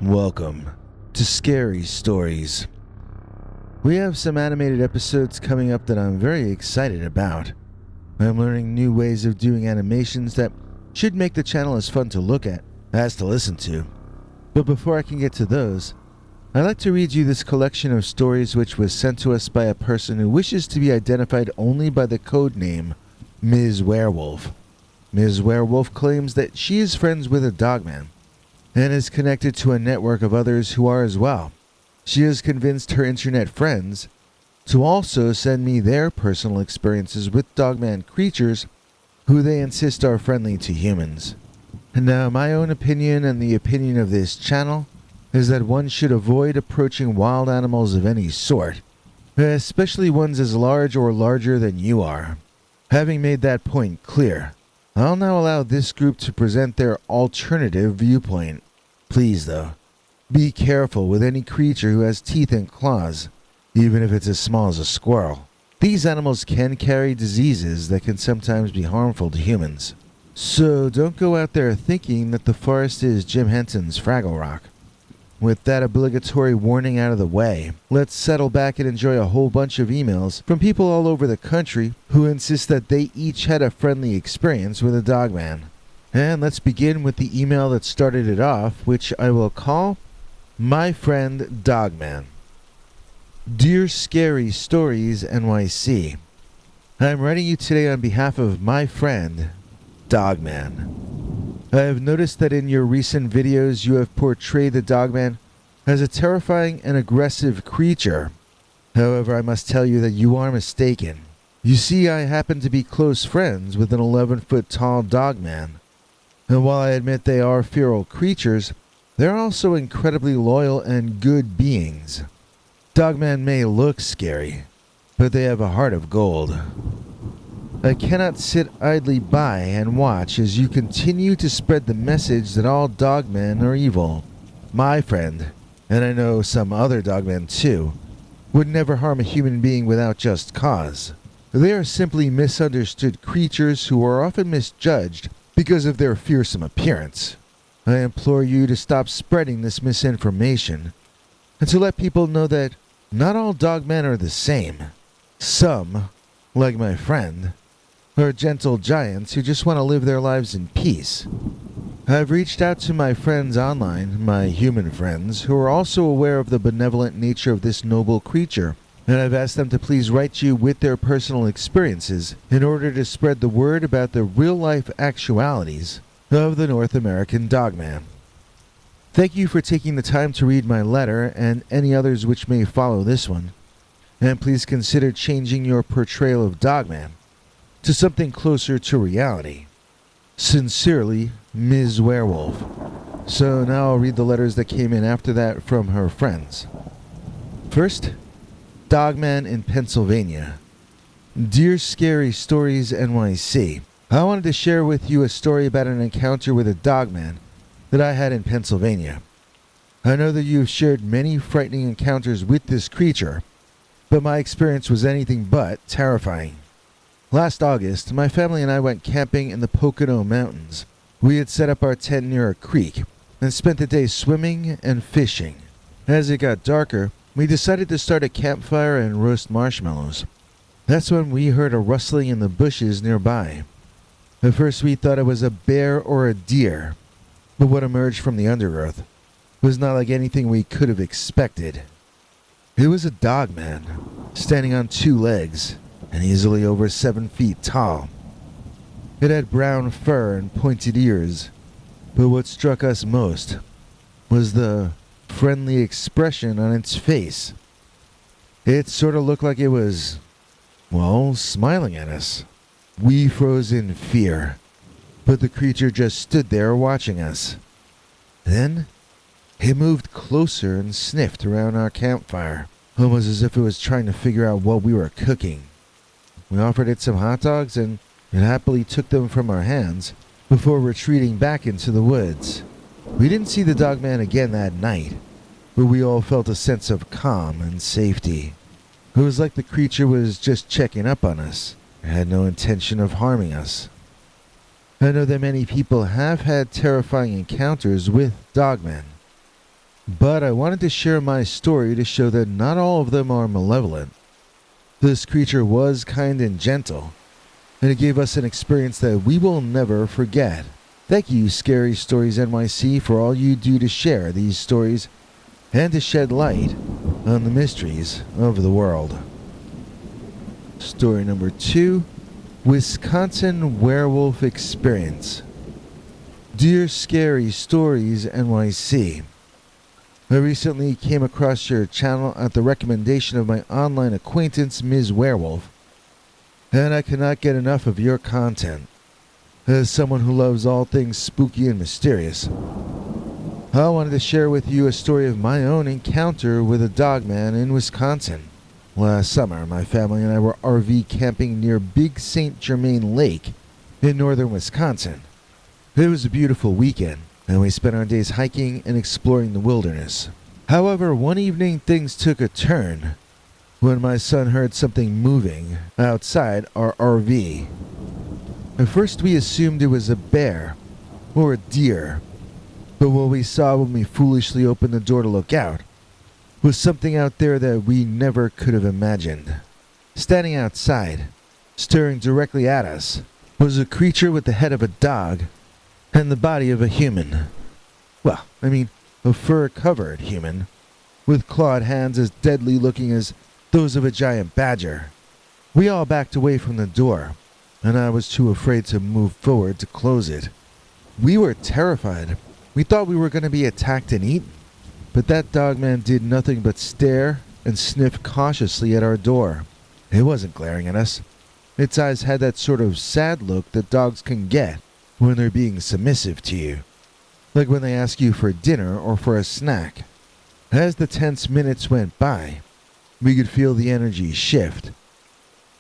Welcome to Scary Stories. We have some animated episodes coming up that I'm very excited about. I'm learning new ways of doing animations that should make the channel as fun to look at as to listen to. But before I can get to those, I'd like to read you this collection of stories which was sent to us by a person who wishes to be identified only by the code name Ms. Werewolf. Ms. Werewolf claims that she is friends with a dogman and is connected to a network of others who are as well. She has convinced her internet friends to also send me their personal experiences with dogman creatures who they insist are friendly to humans. And now my own opinion and the opinion of this channel is that one should avoid approaching wild animals of any sort, especially ones as large or larger than you are. Having made that point clear, I'll now allow this group to present their alternative viewpoint. Please, though, be careful with any creature who has teeth and claws, even if it's as small as a squirrel. These animals can carry diseases that can sometimes be harmful to humans. So don't go out there thinking that the forest is Jim Henson's Fraggle Rock. With that obligatory warning out of the way, let's settle back and enjoy a whole bunch of emails from people all over the country who insist that they each had a friendly experience with a dogman. And let's begin with the email that started it off, which I will call My Friend Dogman. Dear Scary Stories NYC, I'm writing you today on behalf of my friend Dogman. I have noticed that in your recent videos you have portrayed the dogman as a terrifying and aggressive creature. However, I must tell you that you are mistaken. You see, I happen to be close friends with an 11-foot tall dogman. And while I admit they are feral creatures, they're also incredibly loyal and good beings. Dogman may look scary, but they have a heart of gold. I cannot sit idly by and watch as you continue to spread the message that all dogmen are evil. My friend, and I know some other dogmen too, would never harm a human being without just cause. They are simply misunderstood creatures who are often misjudged because of their fearsome appearance. I implore you to stop spreading this misinformation and to let people know that not all dogmen are the same. Some, like my friend, are gentle giants who just want to live their lives in peace. I've reached out to my friends online, my human friends, who are also aware of the benevolent nature of this noble creature, and I've asked them to please write you with their personal experiences in order to spread the word about the real-life actualities of the North American dogman. Thank you for taking the time to read my letter and any others which may follow this one, and please consider changing your portrayal of dogman to something closer to reality. Sincerely, Ms. Werewolf. So now I'll read the letters that came in after that from her friends. First, Dogman in Pennsylvania. Dear Scary Stories NYC, I wanted to share with you a story about an encounter with a dogman that I had in Pennsylvania. I know that you've shared many frightening encounters with this creature, but my experience was anything but terrifying. Last August, my family and I went camping in the Pocono Mountains. We had set up our tent near a creek and spent the day swimming and fishing. As it got darker, we decided to start a campfire and roast marshmallows. That's when we heard a rustling in the bushes nearby. At first we thought it was a bear or a deer, but what emerged from the undergrowth was not like anything we could have expected. It was a dogman, standing on two legs, and easily over 7 feet tall. It had brown fur and pointed ears, but what struck us most was the friendly expression on its face. It sort of looked like it was, well, smiling at us. We froze in fear, but the creature just stood there watching us. Then, it moved closer and sniffed around our campfire, almost as if it was trying to figure out what we were cooking. We offered it some hot dogs and it happily took them from our hands before retreating back into the woods. We didn't see the dogman again that night, but we all felt a sense of calm and safety. It was like the creature was just checking up on us. It had no intention of harming us. I know that many people have had terrifying encounters with dogmen. But I wanted to share my story to show that not all of them are malevolent. This creature was kind and gentle, and it gave us an experience that we will never forget. Thank you, Scary Stories NYC, for all you do to share these stories and to shed light on the mysteries of the world. Story number 2, Wisconsin Werewolf Experience. Dear Scary Stories NYC, I recently came across your channel at the recommendation of my online acquaintance, Ms. Werewolf, and I cannot get enough of your content. As someone who loves all things spooky and mysterious, I wanted to share with you a story of my own encounter with a dogman in Wisconsin. Last summer, my family and I were RV camping near Big St. Germain Lake in northern Wisconsin. It was a beautiful weekend, and we spent our days hiking and exploring the wilderness. However, one evening things took a turn when my son heard something moving outside our RV. At first we assumed it was a bear or a deer, but what we saw when we foolishly opened the door to look out was something out there that we never could have imagined. Standing outside, staring directly at us, was a creature with the head of a dog and the body of a human. Well, a fur-covered human, with clawed hands as deadly looking as those of a giant badger. We all backed away from the door, and I was too afraid to move forward to close it. We were terrified. We thought we were going to be attacked and eaten, but that dogman did nothing but stare and sniff cautiously at our door. It wasn't glaring at us. Its eyes had that sort of sad look that dogs can get when they're being submissive to you, like when they ask you for dinner or for a snack. As the tense minutes went by, we could feel the energy shift,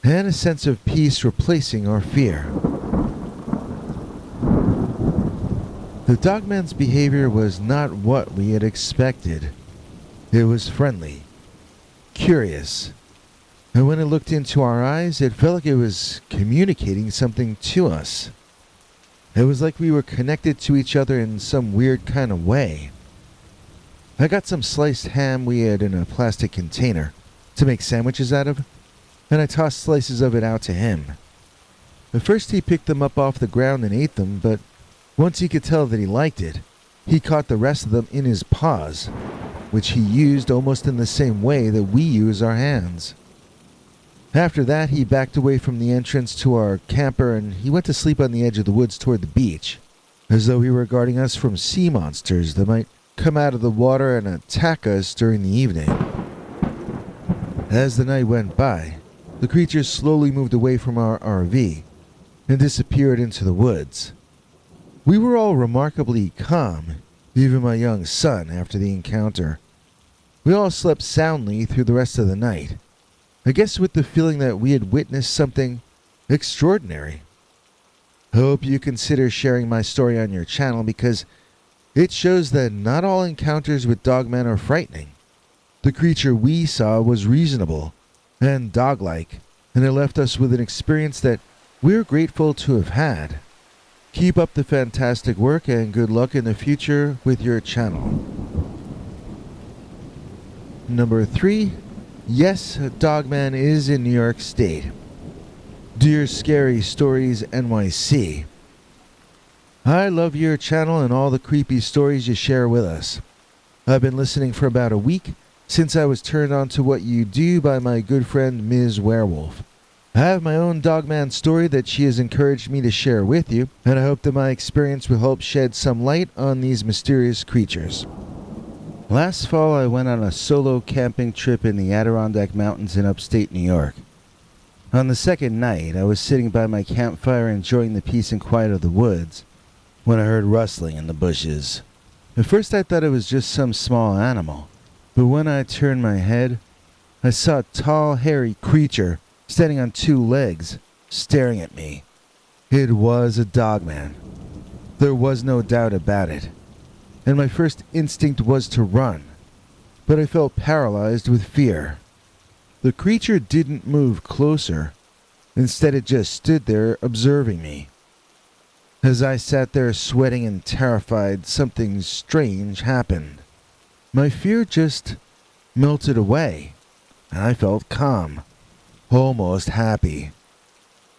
and a sense of peace replacing our fear. The dogman's behavior was not what we had expected. It was friendly, curious, and when it looked into our eyes, it felt like it was communicating something to us. It was like we were connected to each other in some weird kind of way. I got some sliced ham we had in a plastic container to make sandwiches out of, and I tossed slices of it out to him. At first he picked them up off the ground and ate them, but once he could tell that he liked it, he caught the rest of them in his paws, which he used almost in the same way that we use our hands. After that, he backed away from the entrance to our camper and he went to sleep on the edge of the woods toward the beach, as though he were guarding us from sea monsters that might come out of the water and attack us during the evening. As the night went by, the creature slowly moved away from our RV and disappeared into the woods. We were all remarkably calm, even my young son, after the encounter. We all slept soundly through the rest of the night, I guess with the feeling that we had witnessed something extraordinary. I hope you consider sharing my story on your channel because it shows that not all encounters with dogmen are frightening. The creature we saw was reasonable and dog-like, and it left us with an experience that we're grateful to have had. Keep up the fantastic work and good luck in the future with your channel. Number 3. Yes, Dogman is in New York State. Dear Scary Stories NYC, I love your channel and all the creepy stories you share with us. I've been listening for about a week since I was turned on to what you do by my good friend Ms. Werewolf. I have my own dogman story that she has encouraged me to share with you, and I hope that my experience will help shed some light on these mysterious creatures. Last fall, I went on a solo camping trip in the Adirondack Mountains in upstate New York. On the second night, I was sitting by my campfire enjoying the peace and quiet of the woods when I heard rustling in the bushes. At first I thought it was just some small animal, but when I turned my head, I saw a tall, hairy creature standing on 2 legs, staring at me. It was a dogman. There was no doubt about it, and my first instinct was to run, but I felt paralyzed with fear. The creature didn't move closer. Instead, it just stood there observing me. As I sat there sweating and terrified, something strange happened. My fear just melted away, and I felt calm, almost happy.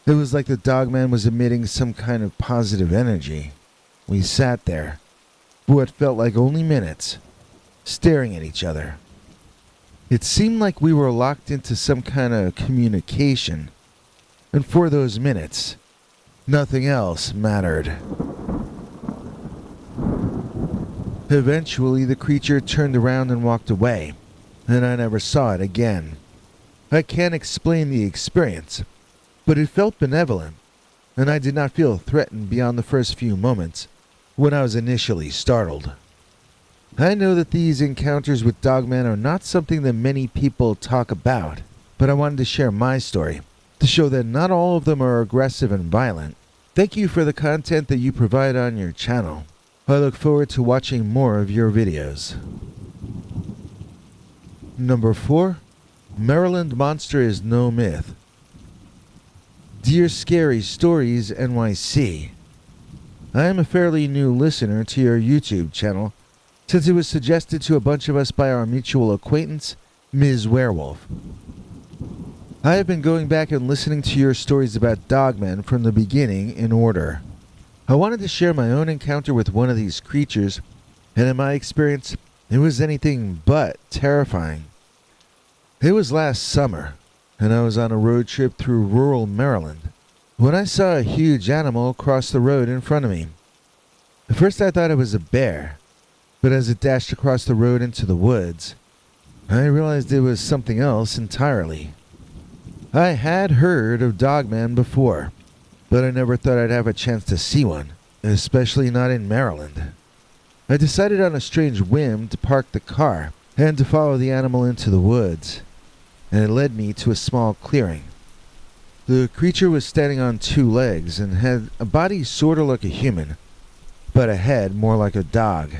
It was like the dogman was emitting some kind of positive energy. We sat there, for what felt like only minutes, staring at each other. It seemed like we were locked into some kind of communication, and for those minutes, nothing else mattered. Eventually, the creature turned around and walked away, and I never saw it again. I can't explain the experience, but it felt benevolent, and I did not feel threatened beyond the first few moments when I was initially startled. I know that these encounters with dogmen are not something that many people talk about, but I wanted to share my story to show that not all of them are aggressive and violent. Thank you for the content that you provide on your channel. I look forward to watching more of your videos. Number 4. Maryland Monster is no myth. Dear Scary Stories NYC, I am a fairly new listener to your YouTube channel since it was suggested to a bunch of us by our mutual acquaintance, Ms. Werewolf. I have been going back and listening to your stories about dogmen from the beginning in order. I wanted to share my own encounter with one of these creatures, and in my experience, it was anything but terrifying. It was last summer, and I was on a road trip through rural Maryland when I saw a huge animal cross the road in front of me. At first I thought it was a bear, but as it dashed across the road into the woods, I realized it was something else entirely. I had heard of dogmen before, but I never thought I'd have a chance to see one, especially not in Maryland. I decided on a strange whim to park the car and to follow the animal into the woods, and it led me to a small clearing. The creature was standing on 2 legs and had a body sort of like a human, but a head more like a dog.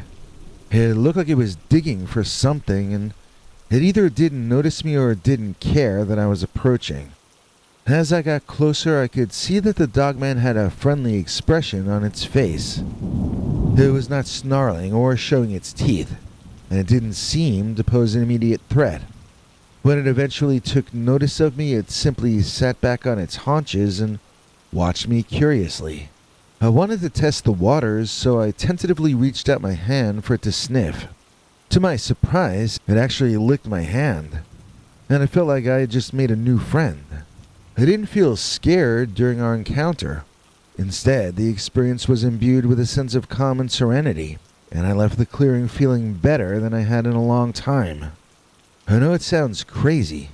It looked like it was digging for something, and it either didn't notice me or didn't care that I was approaching. As I got closer, I could see that the dogman had a friendly expression on its face. It was not snarling or showing its teeth, and it didn't seem to pose an immediate threat. When it eventually took notice of me, it simply sat back on its haunches and watched me curiously. I wanted to test the waters, so I tentatively reached out my hand for it to sniff. To my surprise, it actually licked my hand, and I felt like I had just made a new friend. I didn't feel scared during our encounter. Instead, the experience was imbued with a sense of calm and serenity, and I left the clearing feeling better than I had in a long time. I know it sounds crazy,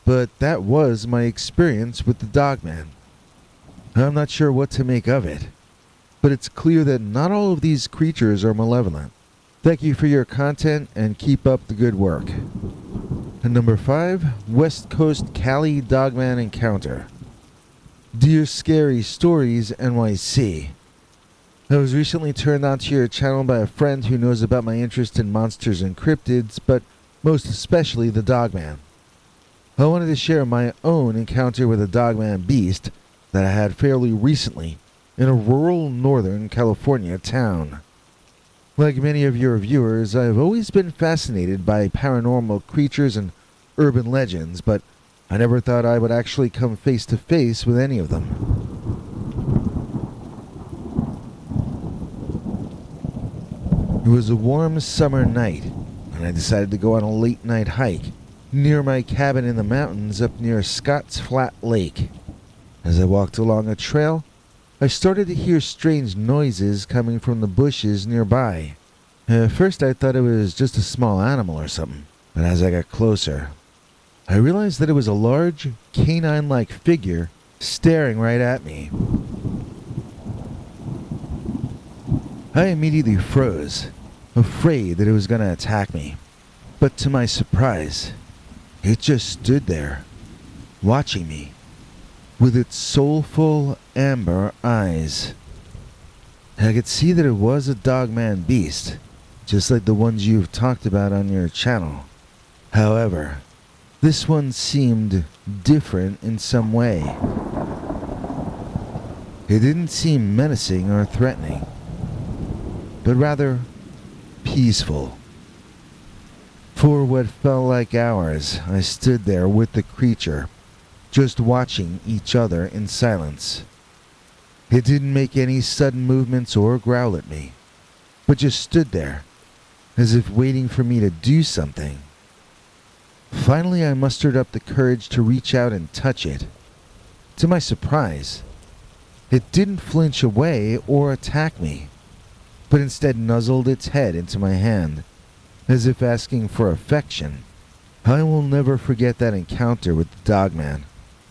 but that was my experience with the dogman. I'm not sure what to make of it, but it's clear that not all of these creatures are malevolent. Thank you for your content and keep up the good work. And number 5, West Coast Cali Dogman Encounter. Dear Scary Stories NYC, I was recently turned onto your channel by a friend who knows about my interest in monsters and cryptids, but most especially the dogman. I wanted to share my own encounter with a dogman beast that I had fairly recently in a rural northern California town. Like many of your viewers, I have always been fascinated by paranormal creatures and urban legends, but I never thought I would actually come face to face with any of them. It was a warm summer night, and I decided to go on a late night hike near my cabin in the mountains up near Scott's Flat Lake. As I walked along a trail, I started to hear strange noises coming from the bushes nearby. At first I thought it was just a small animal or something, but as I got closer, I realized that it was a large, canine-like figure staring right at me. I immediately froze, afraid that it was going to attack me. But to my surprise, it just stood there, watching me, with its soulful amber eyes. I could see that it was a dogman beast, just like the ones you've talked about on your channel. However, this one seemed different in some way. It didn't seem menacing or threatening, but rather peaceful. For what felt like hours, I stood there with the creature, just watching each other in silence. It didn't make any sudden movements or growl at me, but just stood there, as if waiting for me to do something. Finally, I mustered up the courage to reach out and touch it. To my surprise, it didn't flinch away or attack me, but instead nuzzled its head into my hand, as if asking for affection. I will never forget that encounter with the Dogman.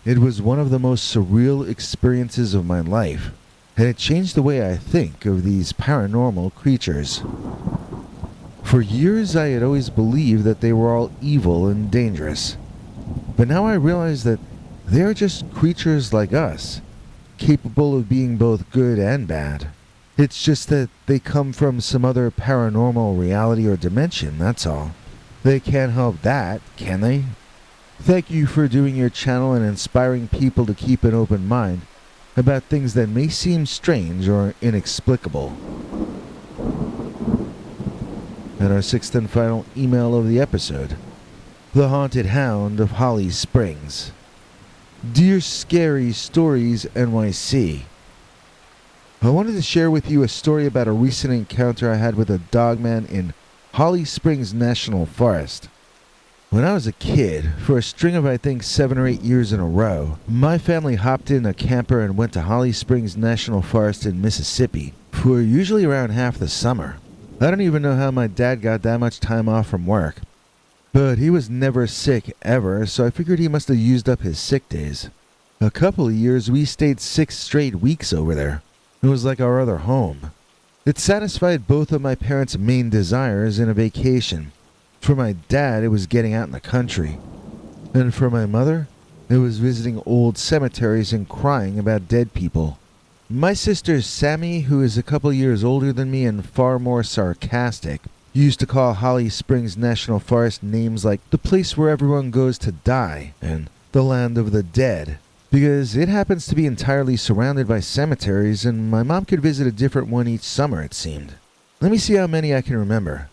It was one of the most surreal experiences of my life, and it changed the way I think of these paranormal creatures. For years I had always believed that they were all evil and dangerous, but now I realize that they are just creatures like us, capable of being both good and bad. It's just that they come from some other paranormal reality or dimension, that's all. They can't help that, can they? Thank you for doing your channel and inspiring people to keep an open mind about things that may seem strange or inexplicable. And our sixth and final email of the episode. The Haunted Hound of Holly Springs. Dear Scary Stories NYC, I wanted to share with you a story about a recent encounter I had with a dogman in Holly Springs National Forest. When I was a kid, for a string of I think 7 or 8 years in a row, my family hopped in a camper and went to Holly Springs National Forest in Mississippi for usually around half the summer. I don't even know how my dad got that much time off from work, but he was never sick ever, so I figured he must have used up his sick days. A couple of years we stayed 6 straight weeks over there. It was like our other home. It satisfied both of my parents' main desires in a vacation. For my dad, it was getting out in the country. And for my mother, it was visiting old cemeteries and crying about dead people. My sister Sammy, who is a couple years older than me and far more sarcastic, used to call Holly Springs National Forest names like the place where everyone goes to die and the land of the dead, because it happens to be entirely surrounded by cemeteries and my mom could visit a different one each summer, it seemed. Let me see how many I can remember.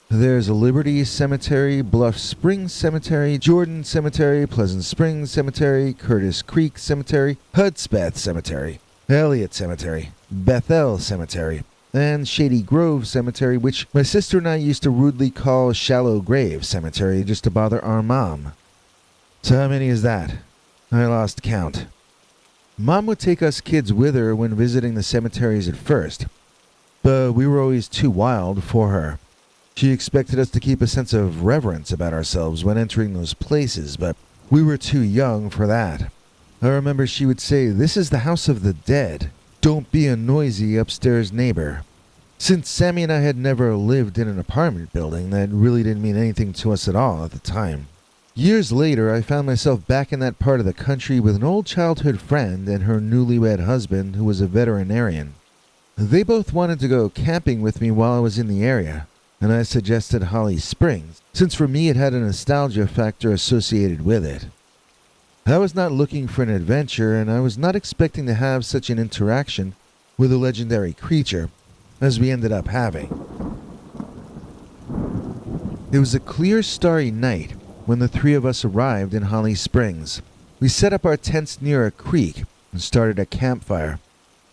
There's a Liberty Cemetery, Bluff Springs Cemetery, Jordan Cemetery, Pleasant Springs Cemetery, Curtis Creek Cemetery, Hudspeth Cemetery, Elliott Cemetery, Bethel Cemetery, and Shady Grove Cemetery, which my sister and I used to rudely call Shallow Grave Cemetery just to bother our mom. So how many is that? I lost count. Mom would take us kids with her when visiting the cemeteries at first, but we were always too wild for her. She expected us to keep a sense of reverence about ourselves when entering those places, but we were too young for that. I remember she would say, "This is the house of the dead. Don't be a noisy upstairs neighbor." Since Sammy and I had never lived in an apartment building, that really didn't mean anything to us at all at the time. Years later, I found myself back in that part of the country with an old childhood friend and her newlywed husband who was a veterinarian. They both wanted to go camping with me while I was in the area, and I suggested Holly Springs, since for me it had a nostalgia factor associated with it. I was not looking for an adventure, and I was not expecting to have such an interaction with a legendary creature, as we ended up having. It was a clear, starry night when the 3 of us arrived in Holly Springs. We set up our tents near a creek and started a campfire,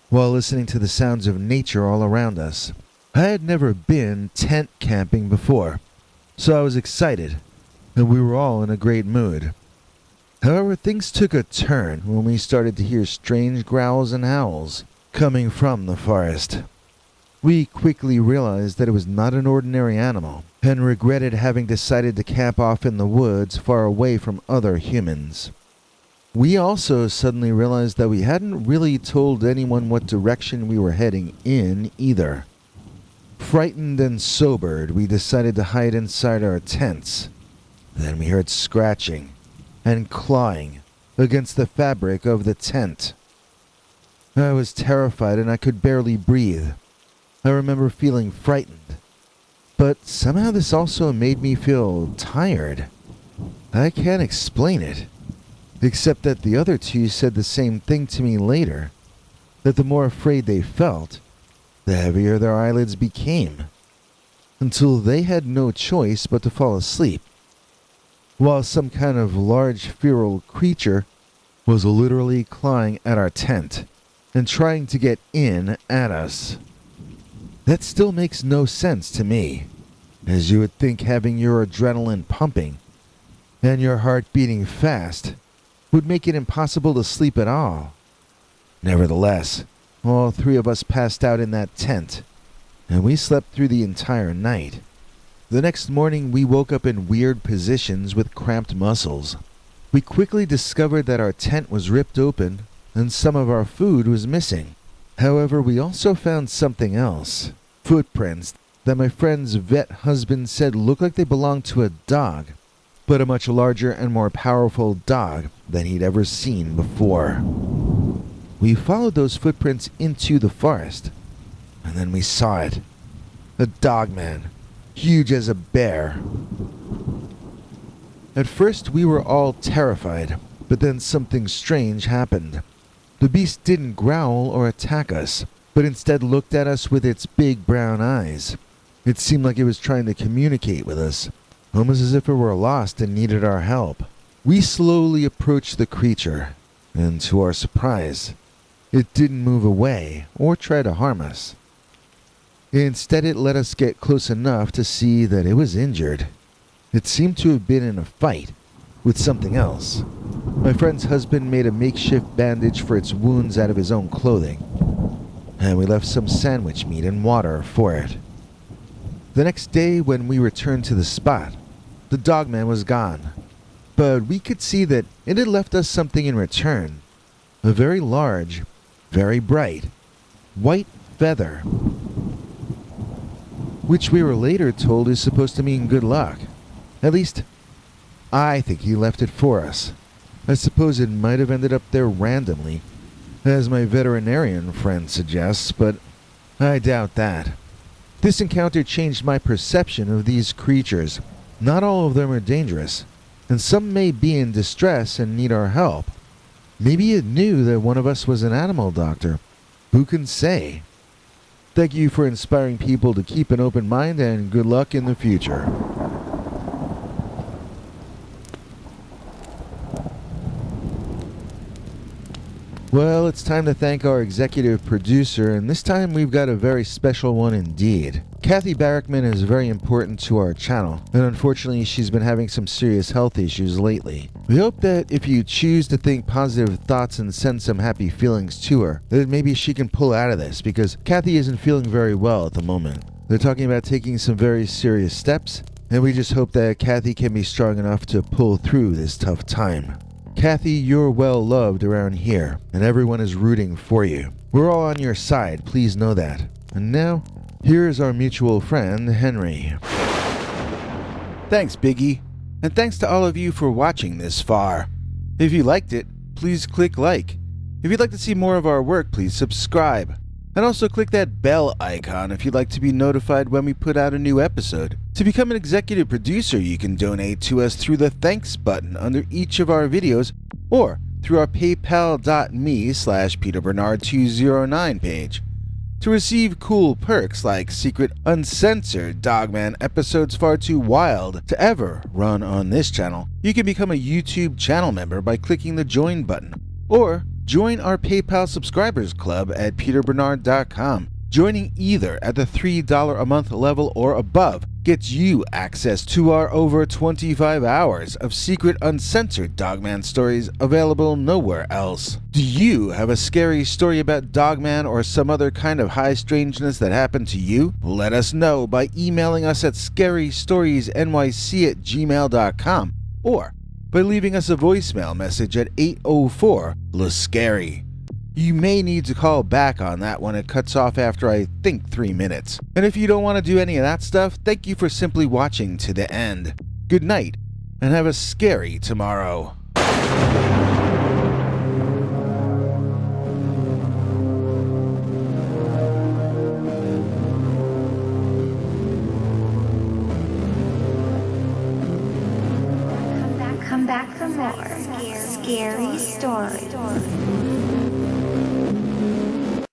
while listening to the sounds of nature all around us. I had never been tent camping before, so I was excited, and we were all in a great mood. However, things took a turn when we started to hear strange growls and howls coming from the forest. We quickly realized that it was not an ordinary animal, and regretted having decided to camp off in the woods far away from other humans. We also suddenly realized that we hadn't really told anyone what direction we were heading in either. Frightened and sobered, we decided to hide inside our tents. Then we heard scratching and clawing against the fabric of the tent. I was terrified and I could barely breathe. I remember feeling frightened, but somehow this also made me feel tired. I can't explain it, except that the other 2 said the same thing to me later, that the more afraid they felt, the heavier their eyelids became. until they had no choice but to fall asleep, while some kind of large feral creature was literally clawing at our tent and trying to get in at us. That still makes no sense to me, as you would think having your adrenaline pumping and your heart beating fast would make it impossible to sleep at all. Nevertheless, all three of us passed out in that tent, and we slept through the entire night. The next morning, we woke up in weird positions with cramped muscles. We quickly discovered that our tent was ripped open and some of our food was missing. However, we also found something else. Footprints that my friend's vet husband said looked like they belonged to a dog, but a much larger and more powerful dog than he'd ever seen before. We followed those footprints into the forest, and then we saw it. A dogman, huge as a bear. At first we were all terrified, but then something strange happened. The beast didn't growl or attack us, but instead looked at us with its big brown eyes. It seemed like it was trying to communicate with us, almost as if it were lost and needed our help. We slowly approached the creature, and to our surprise, it didn't move away or try to harm us. Instead, it let us get close enough to see that it was injured. It seemed to have been in a fight with something else. My friend's husband made a makeshift bandage for its wounds out of his own clothing, and we left some sandwich meat and water for it. The next day, when we returned to the spot, the dogman was gone, but we could see that it had left us something in return. A very large, very bright, white feather, which we were later told is supposed to mean good luck. At least, I think he left it for us. I suppose it might have ended up there randomly, as my veterinarian friend suggests, but I doubt that. This encounter changed my perception of these creatures. Not all of them are dangerous, and some may be in distress and need our help. Maybe it knew that one of us was an animal doctor. Who can say? Thank you for inspiring people to keep an open mind, and good luck in the future. Well, it's time to thank our executive producer, and this time we've got a very special one indeed. Kathy Barrickman is very important to our channel, and unfortunately she's been having some serious health issues lately. We hope that if you choose to think positive thoughts and send some happy feelings to her, that maybe she can pull out of this, because Kathy isn't feeling very well at the moment. They're talking about taking some very serious steps, and we just hope that Kathy can be strong enough to pull through this tough time. Kathy, you're well loved around here, and everyone is rooting for you. We're all on your side, please know that. And now, here's our mutual friend, Henry. Thanks, Biggie, and thanks to all of you for watching this far. If you liked it, please click like. If you'd like to see more of our work, please subscribe. And also click that bell icon if you'd like to be notified when we put out a new episode. To become an executive producer, you can donate to us through the thanks button under each of our videos or through our paypal.me/PeterBernard209 page. To receive cool perks like secret uncensored Dogman episodes far too wild to ever run on this channel, you can become a YouTube channel member by clicking the join button, or join our PayPal subscribers club at peterbernard.com. Joining either at the $3 a month level or above gets you access to our over 25 hours of secret uncensored Dogman stories available nowhere else. Do you have a scary story about Dogman or some other kind of high strangeness that happened to you? Let us know by emailing us at scarystoriesnyc@gmail.com or by leaving us a voicemail message at 804-LA-SCARY. You may need to call back on that one. It cuts off after, I think, 3 minutes. And if you don't want to do any of that stuff, thank you for simply watching to the end. Good night, and have a scary tomorrow. Come back for more scary stories.